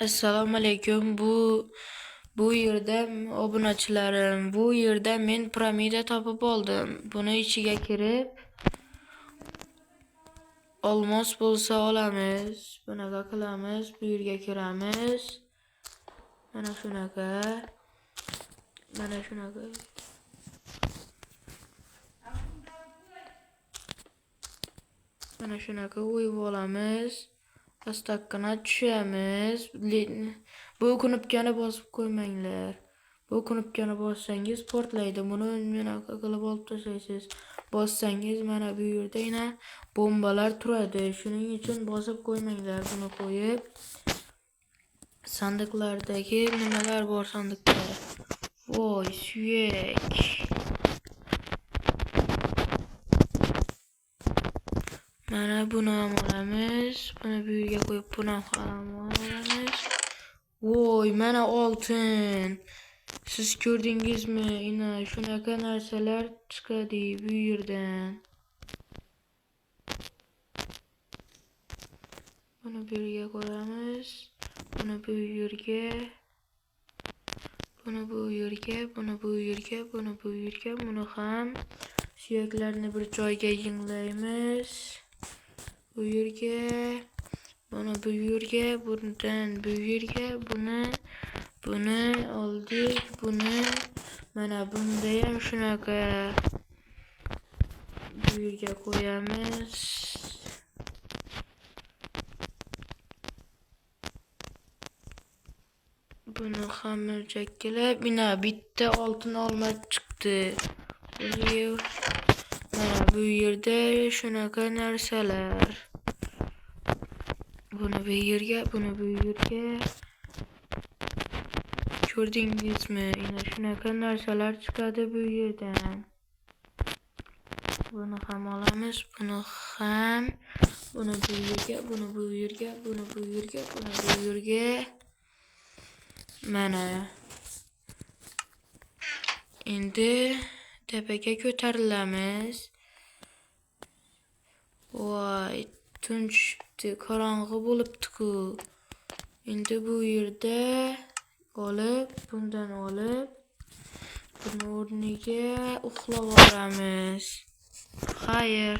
Assalomu alaykum. Bu yerda obunachilarim, bu yerda men piramida topib oldim. Buni ichiga kirib olmos bo'lsa olamiz. Bunaqa qilamiz, bu yerga kiramiz. Mana shunaqa. Mana shunaqa. Mana shunaqa o'yib olamiz. Pastakkina tushamiz. Bu knopkani bosib qo'ymanglar. Bu knopkani bossangiz portlaydi. Buni bunaqa qilib olib tashlaysiz. Bossangiz mana bu yerda yana bombalar turadi. Shuning uchun bosib qo'ymanglar. Buni qo'yib sandiqlardagi nimalar bor sandiqda. Voy, suyak. Mana buni ham olamiz. Buni bu yerga qo'yib buni ham olamiz. Voy, mana oltin. Siz ko'rdingizmi? Ina shunaqa narsalar chiqadi bu yerdan. Buni bu yerga qo'yamiz. Buni bu yerga. Buni bu yerga, buni bu yerga, buni bu yerga, buni ham suyaklarni bir joyga yig'laymiz. Bu yerga, buni bu yerga, bundan bu yerga, buni oldik, buni mana bunda ham shunaqa bu yerga qo'yamiz. Buni xamirjakkilab, mana bitta oltin olma chiqdi. Mana bu yerda shunaqa narsalar. Buni bu yerga, buni bu yerga. Ko'rdingizmi? Yana shunaqa narsalar chiqadi bu yerdan. Buni ham olamiz, buni ham, buni bu yerga, buni bu yerga, buni bu yerga, buni bu yerga. Mana. Endi tepaga ko'tarilamiz. Voy, tun tushibdi, qorong'i bo'libdi-ku. Endi bu yerda olib, bundan olib, buni o'rniga uxlab olamiz. Xayr.